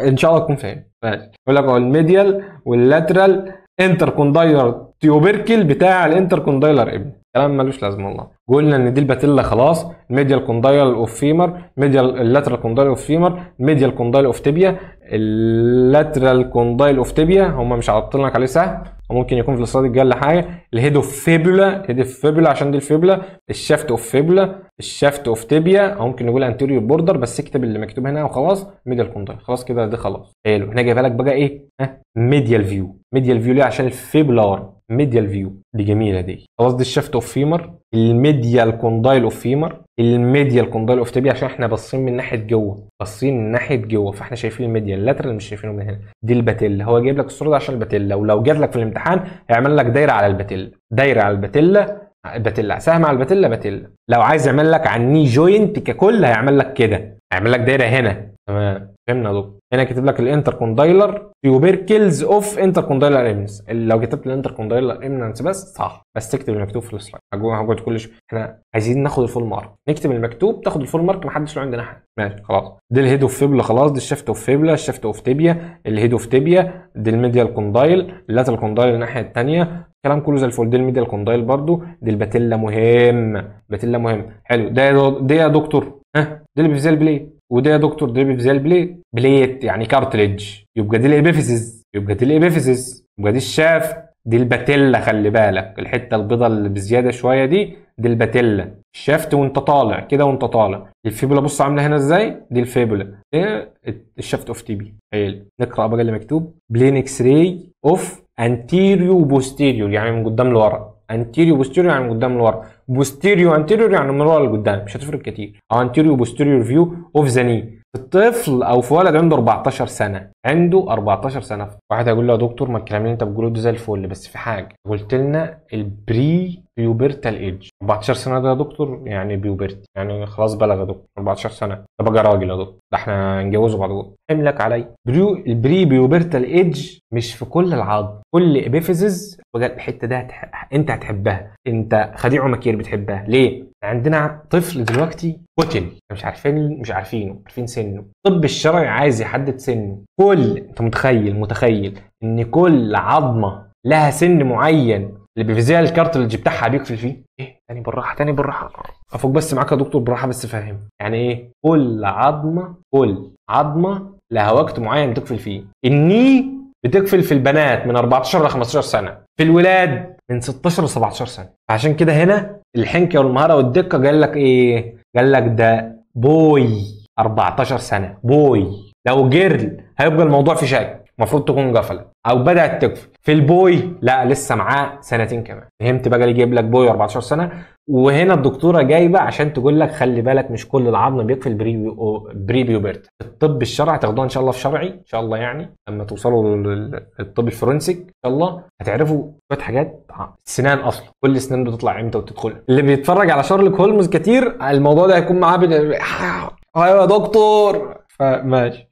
ان شاء الله تكون فاهم. ماشي، يقول لك هو الميديال واللاترال انتر كوندايلر تيوبركل بتاع الانتر كوندايلر ابن. كلام ملوش لازمه والله. قلنا ان دي الباتيلا خلاص، الميديال كوندايل اوف فيمر، اللاترال كوندايل اوف فيمر، الميديال كوندايل اوف تibia، اللاترال كوندايل اوف tibia هم مش حاطين لك عليه سهم، وممكن يكون في السلايد الجاي حاجه. الهيد اوف فيبولا، هيد اوف فيبولا عشان دي الفيبولا، الشافت اوف فيبولا، الشافت اوف tibia، او ممكن نقول انتيريور بوردر، بس اكتب اللي مكتوب هنا وخلاص. ميديال كوندايل خلاص كده، دي خلاص. حلو، هنا جايبها لك بقى ايه؟ ميديال فيو. ميديال فيو ليه؟ عشان الفيبولار ميديال فيو دي جميله دي. خلاص دي الشافت اوف فيمر، الميديال كوندايل اوف فيمر، الميديال كوندايل اوف tibia، عشان احنا باصين من ناحيه جوه، باصين من ناحيه جوه، فاحنا شايفين الميديال، اللاترال مش شايفينه من هنا. دي الباتيلا، هو جايب لك الصوره دي عشان الباتيلا، ولو جات لك في الامتحان هيعمل لك دايره على الباتيلا، دايره على الباتيلا، سهم على الباتيلا، باتيلا. لو عايز يعمل لك على الني جوينت ككل هيعمل لك كده، هيعمل لك دايره هنا. تمام، فهمنا يا دكتور. هنا كاتب لك الانتر كوندايلر تيوبركلز اوف انتر كوندايلر ايمنس. لو كتبت الانتر كوندايلر ايمنس بس صح، بس تكتب المكتوب في السلايد. هقعد كل شويه، احنا عايزين ناخد الفول مارك، نكتب المكتوب تاخد الفول مارك، محدش له عندنا حاجه. ماشي خلاص. دي الهيد اوف فيبولا خلاص، دي الشافت اوف فيبولا، الشافت اوف tibia، الهيد اوف tibia، دي الميديال كوندايل، اللاترال كوندايل الناحيه الثانيه، الكلام كله زي الفل. دي الميديال كوندايل برضو، دي الباتيلا مهم، باتيلا مهم. حلو، ده يا دكتور دي اللي بيفزال بليت، وده يا دكتور ده بيفزال بليت يعني كارتليج، يبقى دي الابيفيسيس، يبقى دي الشاف، دي الباتيلا. خلي بالك الحته البيضاء اللي بزياده شويه دي الباتيلا. الشافت وانت طالع كده، وانت طالع الفيبولا بص عامله هنا ازاي، دي الفيبولا، ده الشافت اوف tibia. حلو، نقرا بقى اللي مكتوب. بلين اكس راي اوف انتيريو بوستيريور، يعني من قدام لورا، انتيريو بوستيريور يعني من قدام لورا، بوستيريو انتيريور يعني من ورا لقدام، مش هتفرق كتير. او انتيريو بوستيريور فيو اوف ذا ني. الطفل او في ولد عنده 14 سنه، عنده 14 سنه. واحد هيقول له يا دكتور ما الكلام اللي انت بتقوله ده زي الفل، بس في حاجه قلت لنا البري بيوبرتال ايدج. 14 سنه ده يا دكتور يعني بيوبرتي، يعني خلاص بلغ يا دكتور 14 سنه، ده بقى راجل يا دكتور، ده احنا هنجوزه بعد كده. حملك علي. البري بيوبرتال ايدج مش في كل العظم، كل ابيفيزز بقى الحته ده انت هتحبها، انت خديع ومكير بتحبها. ليه؟ عندنا طفل دلوقتي قتل، مش عارفينه، عارفين سنه. الطب الشرعي عايز يحدد سنه. انت متخيل ان كل عظمه لها سن معين اللي بيفيزيها الكارتلج بتاعها بيقفل فيه؟ ايه؟ تاني بالراحه افوق بس معاك يا دكتور بالراحه بس فاهم يعني ايه. كل عظمه لها وقت معين تقفل فيه. الني بتقفل في البنات من 14 ل 15 سنه، في الولاد من 16 ل 17 سنه. عشان كده هنا الحنكه والمهاره والدقه قال لك ايه؟ قال لك ده بوي 14 سنه، بوي. لو جيرل هيبقى الموضوع في شك، المفروض تكون قفلت او بدات تقفل. في البوي لا، لسه معاه سنتين كمان. فهمت بقى ليه جايب لك بوي 14 سنه؟ وهنا الدكتوره جايبه عشان تقول لك خلي بالك مش كل العظم بيقفل بري بيوبرت. الطب الشرعي تاخدوها ان شاء الله في شرعي ان شاء الله، يعني لما توصلوا للطب الفورنسيك ان شاء الله هتعرفوا شويه حاجات. السنان اصلا كل السنان بتطلع امتى وتدخل. اللي بيتفرج على شارلوك هولمز كتير الموضوع ده هيكون معاه ايوه يا دكتور. فماشي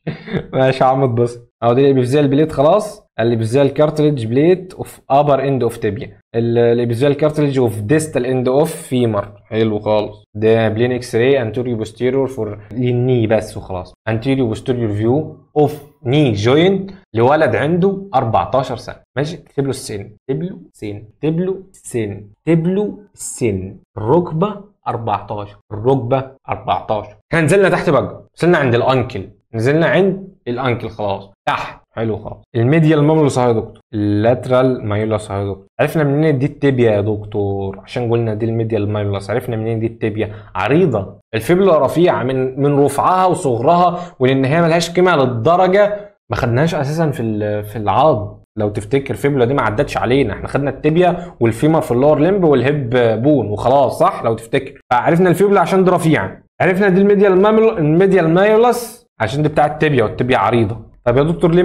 ماشي يا عم اتبسط. اهو دي الابيفيزيال بليت خلاص، الابيفيزيال كارتليج بليت اوف ابر اند اوف tibia، الابيفيزيال كارتليج اوف ديستال اند اوف فيمر. حلو خالص. ده بلين اكس راي انتيريو بوستيريور فور للني بس وخلاص. انتيريو بوستيريور فيو اوف ني جوينت لولد عنده 14 سنه. ماشي، اكتب له السن، السن، الركبه 14، الركبه 14. احنا نزلنا تحت بقى، وصلنا عند الانكل، خلاص تحت. حلو خالص. الميديال مامولوس اهو يا دكتور، اللاترال مايولوس اهو يا دكتور. عرفنا منين دي التibia يا دكتور؟ عشان قلنا دي الميديال مايولوس. عرفنا منين دي التibia؟ عريضه. الفيبولا رفيعه من رفعها وصغرها، ولان هي ملهاش قيمه للدرجه ما خدناهاش اساسا في العظم. لو تفتكر الفيبولا دي ما عدتش علينا، احنا خدنا التibia والفيمر في اللور لمب والهيب بون وخلاص، صح؟ لو تفتكر. فعرفنا الفيبولا عشان دي رفيعه. عرفنا دي الميديال مايولوس عشان دي بتاعت التibia، والتibia عريضه. طب يا دكتور ليه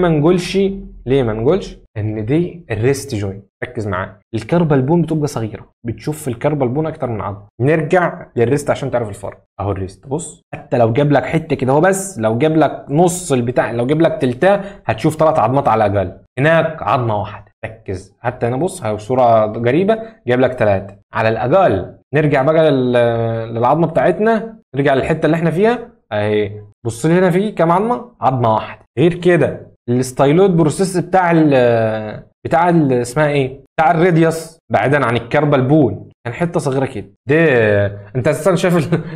ما نقولش ان دي الريست جوينت؟ ركز معايا، الكربال بون بتبقى صغيره، بتشوف في الكربال بون اكتر من عظم. نرجع للريست عشان تعرف الفرق. اهو الريست، بص حتى لو جاب لك حته كده اهو، بس لو جاب لك نص البتاع، لو جاب لك تلتاه، هتشوف 3 عظمات على الاقل. هناك عظمه واحده. ركز حتى هنا، بص اهي صوره قريبه جايب لك 3 على الاقل. نرجع بقى للعظمه بتاعتنا، نرجع للحته اللي احنا فيها اهي. بص لي هنا في كام عظمه؟ عظمه واحده. غير كده الستايلود بروسيس بتاع اسمها ايه؟ بتاع الراديوس، بعيدا عن الكربال بون، كان حته صغيره كده. ده انت اساسا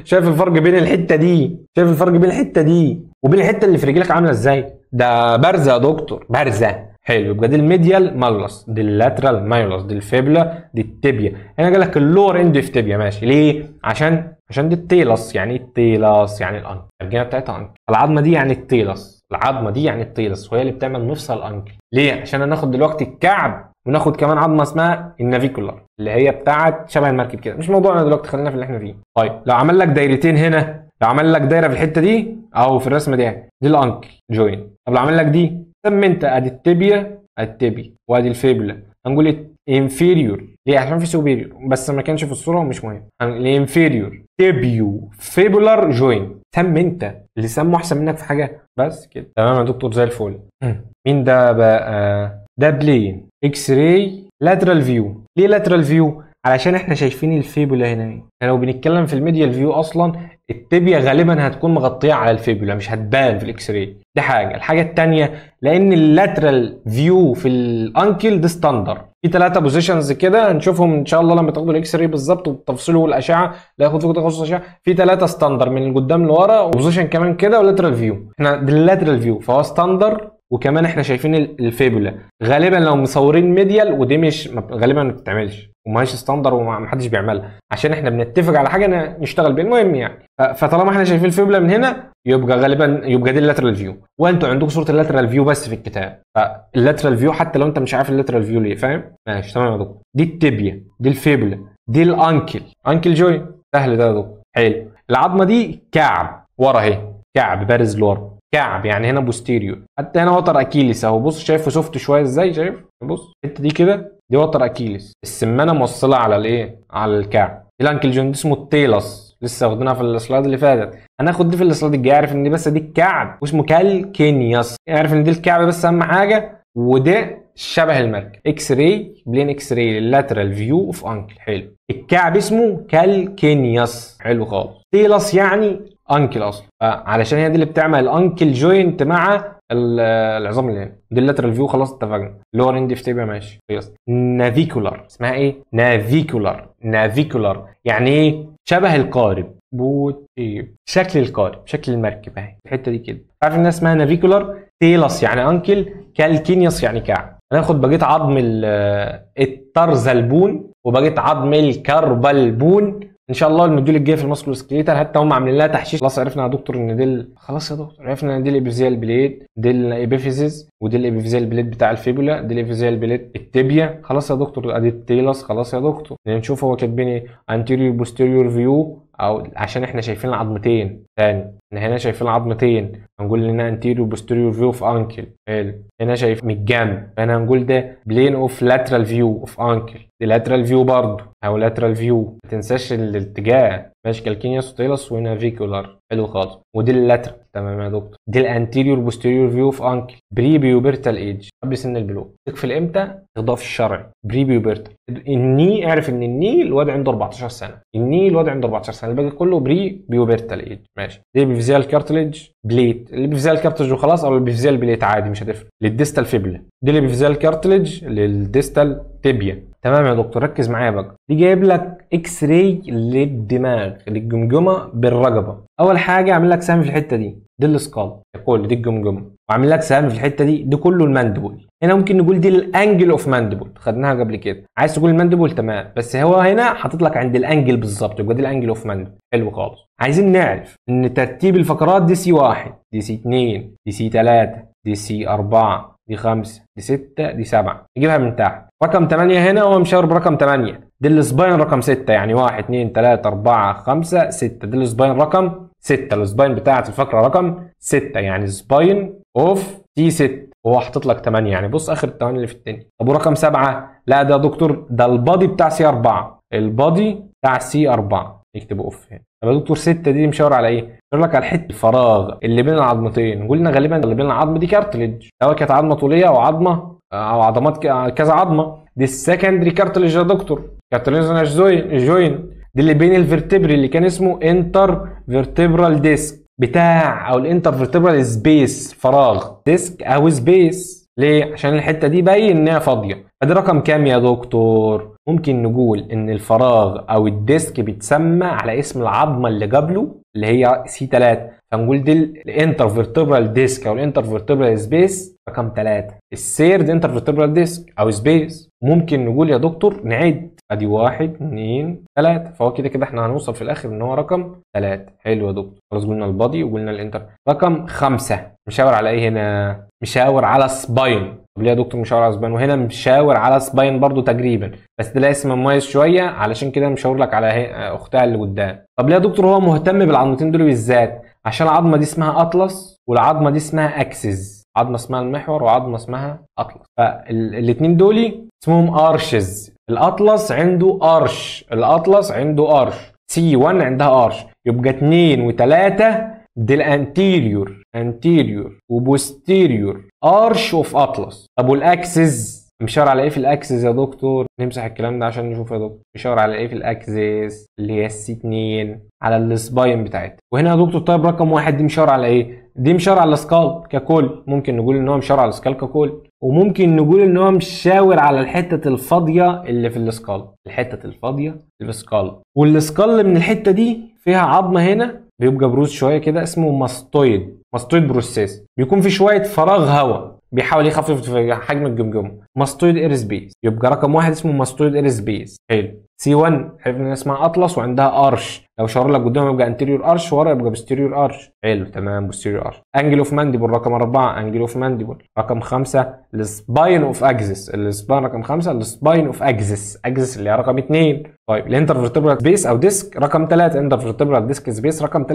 شايف الفرق بين الحته دي، شايف الفرق بين الحته دي وبين الحته اللي في رجلك عامله ازاي؟ ده بارزه يا دكتور، بارزه. حلو، يبقى دي الميديال مايولوس، دي اللاترال مايولوس، دي الفيبولا، دي التibia. هنا قال لك اللور اند في تibia، ماشي. ليه؟ عشان دي التيلس. يعني ايه التيلس؟ يعني الانكل، الترجمه بتاعتها انكل. العظمه دي يعني التيلس، العظمه دي يعني التيلس، وهي اللي بتعمل مفصل الانكل. ليه؟ عشان هناخد دلوقتي الكعب، وناخد كمان عظمه اسمها النافيكولار، اللي هي بتاعت شبه المركب كده. مش موضوعنا دلوقتي، خلينا في اللي احنا فيه. طيب لو عمل لك دايرتين هنا، لو عمل لك دايره في الحته دي او في الرسمه دي الانكل جوين. طب لو عمل لك دي، سمي انت ادي التibia وادي الفيبولا. هنقول inferior. ليه؟ عشان في superior بس ما كانش في الصوره ومش مهم. الانفيريور تيبيو فيبولار جوين. سمي انت، اللي سمه احسن منك في حاجه. بس كده تمام يا دكتور، زي الفل. مين ده بقى؟ ده بلين اكس راي لاترال فيو. ليه لاترال فيو؟ علشان احنا شايفين الفيبولا هنا. يعني لو بنتكلم في الميديال فيو اصلا التibia غالبا هتكون مغطيه على الفيبولا، مش هتبان في الاكس راي. دي حاجه. الحاجه الثانيه، لان اللاترال فيو في الانكل ده ستاندر. في 3 بوزيشنز كده هنشوفهم ان شاء الله لما تاخدوا الاكس راي بالظبط والتفصيل والاشعه. لا ياخد فيكم تخصص اشعه، في 3 ستاندر من قدام لورا، وبوزيشن كمان كده، ولاترال فيو. احنا دي اللاترال فيو فهو ستاندر، وكمان احنا شايفين الفيبولا. غالبا لو مصورين ميديال، ودي مش غالبا ما بتتعملش وماهيش ستاندر ومحدش بيعملها، عشان احنا بنتفق على حاجه نشتغل بيها. المهم يعني، فطالما احنا شايفين الفيبولا من هنا، يبقى غالبا دي اللاترال فيو. وانتوا عندكم صوره اللاترال فيو بس في الكتاب، فاللاترال فيو حتى لو انت مش عارف اللاترال فيو ليه، فاهم؟ ماشي تمام يا دكتور. دي التibia، دي الفيبولا، دي انكل جوين. سهل ده يا دكتور. حلو. العظمه دي كعب ورا اهي، كعب بارز لورا، كعب يعني هنا بوستيريور. حتى هنا وتر اكيليس اهو، بص شايفه سوفت شويه ازاي؟ شايف؟ بص الحته دي كده، دي وتر اكيليس، السمانه موصله على الايه؟ على الكعب. الانكل جوين اسمه التيلس، لسه واخدينها في السلايد اللي فاتت. هناخد دي في السلايد الجاي. عارف ان دي بس دي الكعب واسمه كالكينيوس. عارف ان دي الكعب بس اهم حاجه، وده شبه المركب. اكس راي، بلين اكس راي للاترال فيو اوف انكل. حلو. الكعب اسمه كالكينيوس. حلو خالص. تيلس يعني انكل اصلا، علشان هي دي اللي بتعمل الانكل جوينت مع العظام اللي هنا. دي اللاترال فيو، خلاص اتفقنا. لور اند في تibia، ماشي. نافيكولار، اسمها ايه؟ نافيكولار يعني ايه؟ شبه القارب. شكل القارب، شكل المركب اهي الحته دي كده. عارف الناس اسمها نافيكولار. تيلس يعني انكل، كالكينيوس يعني كعب. هناخد بقيت عظم الترزلبون وبقيت عظم الكربلبون ان شاء الله الموديول الجاي في الماسكولوسكليتال. حتى هم عاملين لها تحشيش. خلاص عرفنا يا دكتور ان دي خلاص يا دكتور عرفنا ان دي الابيفيزيال بليد، دي الابيفيزيس، ودي الابيفيزيال بليد بتاع الفيبولا، دي الابيفيزيال بليد التibia. خلاص يا دكتور ادي التيلس. خلاص يا دكتور نشوف هو كاتبين ايه. anterior posterior view، او عشان احنا شايفين العظمتين تاني. هنا شايفين العظمتين، هنقول لنا anterior posterior view of ankle. حلو. هنا شايف من الجنب، هنا هنقول ده plane of lateral view of ankle. دي lateral view برضه او lateral view، ما تنساش الاتجاه. ماشي. كالكينيوس وتيلس ونافيكولار. حلو خالص. ودي اللاترال. تمام يا دكتور. دي الانتيريور بوستيريور فيو اوف انكل بري بيوبرتال ايج، قبل سن البلوغ. تقفل امتى؟ تضاف الشرعي بري بيوبرتال. الني، اعرف ان الني الواد عنده 14 سنه، الني الواد عنده 14 سنه، الباقي كله بري بيوبرتال ايج. ماشي. دي البيفيزيال كارتليج بليت، البيفيزيال كارتليج وخلاص، او البيفيزيال بليت عادي مش هتفرق. للديستال فيبلا. دي البيفيزيال كارتليج للديستال تibia. تمام يا دكتور، ركز معايا بقى. دي جايب لك اكس راي للدماغ، للجمجمه بالرقبه. اول حاجه اعمل لك سهم في الحته دي السكال كل دي الجمجمه، واعمل لك سهم في الحته دي كله الماندبل. هنا ممكن نقول دي الانجل اوف ماندبل، خدناها قبل كده. عايز تقول الماندبل تمام، بس هو هنا حاطط لك عند الانجل بالظبط، يبقى دي الانجل اوف ماندبل. حلو خالص. عايزين نعرف ان ترتيب الفقرات دي سي 1، دي سي 2، دي سي 3، دي سي 4، دي 5، دي 6، دي 7. نجيبها من تحت. رقم 8 هنا هو مشاور برقم 8، دي السباين رقم 6، يعني 1 2 3 4 5 6، دي السباين رقم 6. السباين بتاعت الفقره رقم 6، يعني سباين اوف تي 6. وهو حاطط لك 8، يعني بص اخر ال8 اللي في التاني. طب ورقم 7؟ لا ده يا دكتور ده البادي بتاع سي 4، البادي بتاع سي 4. نكتبه اوف هنا. طب يا دكتور 6 دي مشاور على ايه؟ مشاور لك على حته الفراغ اللي بين العظمتين. قلنا غالبا اللي بين العظم دي كارتليج، سواء كانت عظمه طوليه او عظمه او عظمات كذا عظمه. دي السكندري كارتليج يا دكتور، كارتليج جوين. دي اللي بين الفرتبري اللي كان اسمه انتر فيرتبرال ديسك بتاع، او الانتر فيرتبرال سبيس، فراغ، ديسك او سبيس. ليه؟ عشان الحته دي باين انها فاضيه. فدي رقم كام يا دكتور؟ ممكن نقول ان الفراغ او الديسك بيتسمى على اسم العظمه اللي قبله اللي هي سي 3، فنقول دي الانتر فيرتبرال ديسك او الانتر فيرتبرال سبيس رقم 3. السيرد انتر فيرتبرال ديسك او سبيس. ممكن نقول يا دكتور نعد، ادي 1 2 3، فهو كده احنا هنوصل في الاخر ان هو رقم 3. حلو يا دكتور، خلاص قلنا البادي وقلنا الانتر. رقم 5 مشاور على ايه هنا؟ مشاور على سباين. طب ليه يا دكتور مشاور على سباين؟ وهنا مشاور على سباين برضو تقريبا، بس ده اسم مميز شويه علشان كده مشاور لك على اختها اللي قدام. طب ليه يا دكتور هو مهتم بالعظمتين دول بالذات؟ عشان العظمه دي اسمها اطلس والعظمه دي اسمها اكسس، عظمه اسمها المحور وعظمه اسمها اطلس. فالاثنين دول اسمهم ارشز. الاطلس عنده ارش، الاطلس عنده ارش. سي 1 عندها ارش، يبقى 2 و3 دي الانتيريور وبوستيريور ارش اوف اطلس. طب والاكسس مشاور على ايه في الاكسس يا دكتور؟ نمسح الكلام ده عشان نشوف يا دكتور. مشاور على ايه في الاكسس؟ اللي هي السي 2، على السباين بتاعتها. وهنا يا دكتور طيب رقم 1 دي مشاور على ايه؟ دي مشاور على السكال ككل. ممكن نقول ان هو مشاور على السكال ككل، وممكن نقول ان هو مشاور على الحته الفاضيه اللي في السكال، الحته الفاضيه اللي في السكال. والسكال من الحته دي فيها عظمه هنا بيبقى بروز شويه كده اسمه ماستويد بروسيس، بيكون في شويه فراغ هواء بيحاول يخفف في حجم الجمجمه. ماستويد اير سبيس، يبقى رقم 1 اسمه ماستويد اير سبيس. حلو. سي 1 عرفنا ان اسمها اطلس وعندها ارش، لو شاور لك قدام يبقى انتيريور ارش، ورا يبقى بوستيريور ارش. حلو تمام، بوستيريور ارش. انجل اوف مانديبل رقم 4، انجل اوف مانديبل. رقم 5 السباين اوف اكسس، السباين رقم 5 السباين اوف اكسس اللي هي رقم 2. طيب الانتر فيرتبرال سبيس او ديسك رقم 3، انتر فيرتبرال ديسك سبيس رقم 3،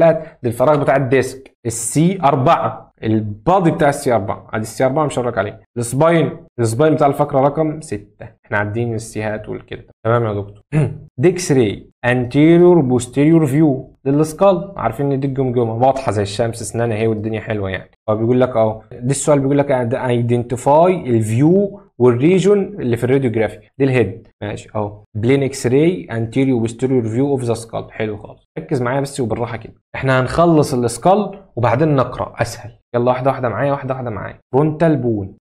دي الفراغ بتاع الديسك. السي 4 البادي بتاع السي 4، ادي السي 4 مش هقول لك عليه. السباين بتاع الفقره رقم 6. احنا عادين السيهات والكده. تمام يا دكتور. ديكس راي انتيريور بوستيريور فيو للسكال، عارفين ان دي الجمجمه واضحه زي الشمس، اسنانها اهي والدنيا حلوه يعني. فبيقول لك اهو دي السؤال بيقول لك ايدنتيفاي الفيو والريجون اللي في الراديوجرافي. دي الهيد ماشي اهو، بلين اكس راي انتيريور وبوستيريور فيو اوف ذا سكال. حلو خالص، ركز معايا بس وبالراحه كده. احنا هنخلص السكال وبعدين نقرا اسهل. يلا واحده واحده معايا، واحده واحده معايا. فرونتال بون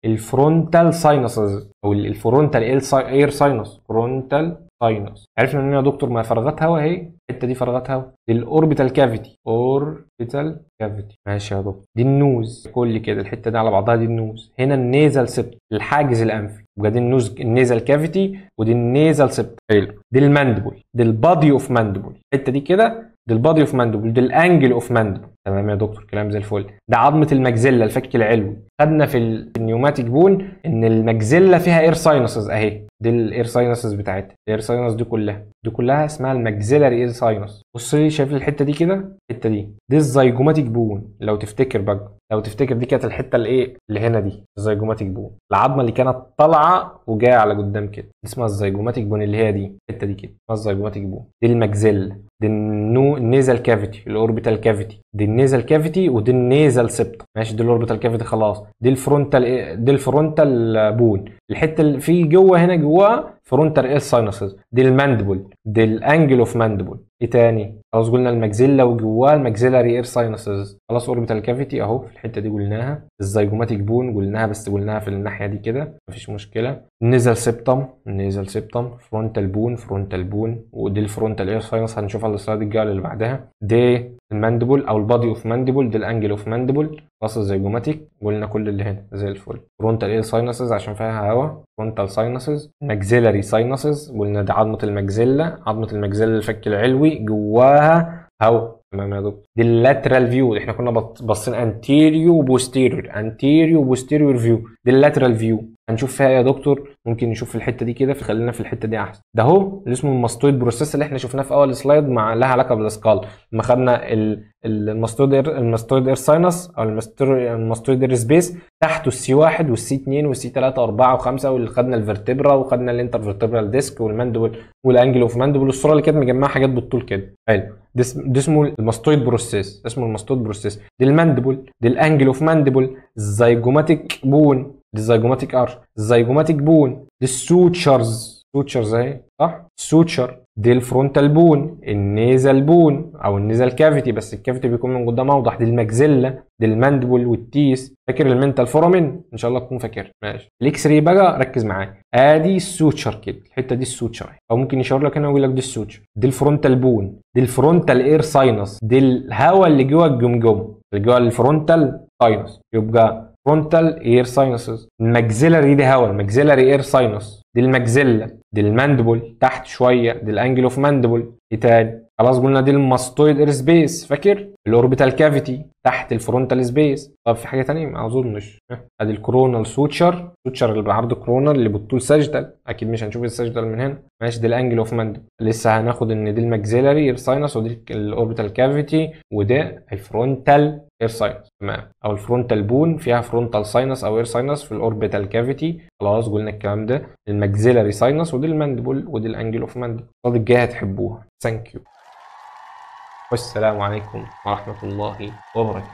الفرونتال ساينسز او الفرونتال اير ساينس، فرونتال ساينس. عرفنا ان يا دكتور ما فراغات هواء اهي، الحته دي فراغات هواء. دي الاوربيتال كافيتي، ماشي يا دكتور. دي النوز كل كده، الحته دي على بعضها دي النوز. هنا النيزل سبت الحاجز الانفي، يبقى دي النوز النيزل كافيتي ودي النيزل سبت. حلو. دي الماندبل، دي البادي اوف ماندبل، الحته دي كده دي البادي اوف ماندبل، دي الانجل اوف ماندبل. تمام يا دكتور، كلام زي الفل. ده عظمه المجزله الفك العلوي. خدنا في النيوماتيك بون ان المجزله فيها اير ساينسز اهي، دي الاير ساينسز بتاعتها. الاير ساينس دي كلها اسمها المجزلري اير ساينس. بص لي شايف الحته دي كده، الحته دي الزيجوماتيك بون. لو تفتكر دي كانت الحته اللي هنا دي الزيجوماتيك بون، العظمه اللي كانت طالعه وجايه على قدام كده، دي اسمها الزيجوماتيك بون، اللي هي دي الحته دي كده اسمها الزيجوماتيك بون. دي المجزله، دي النيزل كافيتي، الاوربيتال كافيتي، دي النيزل كافيتي ودي النيزل سبت. ماشي، دي الاوربيتال كافيتي خلاص. دي الفرونتال بون، الحته اللي في جوه هنا جواها فرونتال اير ساينسز. دي الماندبل، دي الانجل اوف ماندبل. ايه تاني؟ خلاص قلنا الماكسيلا وجواه الماكسيلاري اير ساينسز. خلاص اوربيتال كافيتي اهو في الحته دي قلناها. الزيجوماتيك بون قلناها بس قلناها في الناحيه دي كده مفيش مشكله. النيزل سيبتم فرونتال بون ودي الفرونتال اير ساينس هنشوفها السلايد الجايه اللي بعدها. دي الماندبل او البادي اوف ماندبل، دي الانجل اوف ماندبل. خلاص الزيجوماتيك قلنا كل اللي هنا زي الفل. فرونتال اير ساينسز عشان فيها هواء، فرونتال ساينسز. ماكسيلاري ساينسز قلنا دي عظمه الماكسيلا الفك العلوي جواها هواء. تمام يا دكتور. دي اللاترال فيو، احنا كنا باصين انتيريو وبوستيريور فيو. دي اللاترال فيو هنشوف فيها يا دكتور، ممكن نشوف في الحته دي كده، فخلينا في الحته دي احسن. ده اهو اللي اسمه الماستويد بروسيس اللي احنا شفناه في اول سلايد مع لها علاقه بالاسكال، لما خدنا الماستويد اير ساينس او الماستويد اير سبيس، تحته السي 1 والسي 2 والسي 3 و4 و5، واللي خدنا الفرتبرا وخدنا الانترفرتبرال ديسك والماندبل والانجل اوف ماندبل، والصوره اللي كانت مجمعه حاجات بالطول كده. حلو. ده اسمه الماستويد بروسيس، دي الماندبل، دي الانجل اوف ماندبل، الزيجوماتيك بون، دي الزيجوماتيك ارش، الزيجوماتيك بون، دي السوتشرز اهي صح؟ السوتشر. دي الفرونتال بون، النيزل بون او النيزل كافيتي، بس الكافيتي بيكون من قدام اوضح. دي الماكسيلا، دي الماندبل والتيس. فاكر المنتال فورامين؟ ان شاء الله تكون فاكر. ماشي. الاكس راي بقى ركز معايا. ادي السوتشر كده، الحته دي السوتشر، او ممكن يشاور لك هنا ويقول لك دي السوتشر. دي الفرونتال بون، دي الفرونتال اير ساينس، دي الهواء اللي جوه الجمجمه، اللي جوه الفرونتال ساينس، يبقى فرونتال اير ساينسز. الماكسيلاري دي هواء، الماكسيلاري اير ساينس. دي الماكسيلا، دي الماندبل تحت شويه، دي الانجل اوف ماندبل. ايه تاني؟ خلاص قلنا دي الماستويد اير سبيس، فاكر؟ الاوربيتال كافيتي تحت الفرونتال سبيس. طب في حاجه ثانيه؟ ما اظنش. ادي الكورونال سوتشر اللي بعرض كورونال اللي بالطول ساجيتال، اكيد مش هنشوف الساجيتال من هنا. ماشي. دي الانجل اوف ماندبل. لسه هناخد ان دي الماكسيلاري اير ساينس، ودي الاوربيتال كافيتي، وده الفرونتال اير ساينس. تمام. او الفرونتال بون فيها فرونتال ساينس او اير ساينس في الاوربيتال كافيتي. خلاص قلنا الكلام ده. الماكسيلاري ساينس، ودي الماندبل، ودي الانجل اوف ماندبل. الصاد الجايه هتحبوها. ثانك يو والسلام عليكم ورحمه الله وبركاته.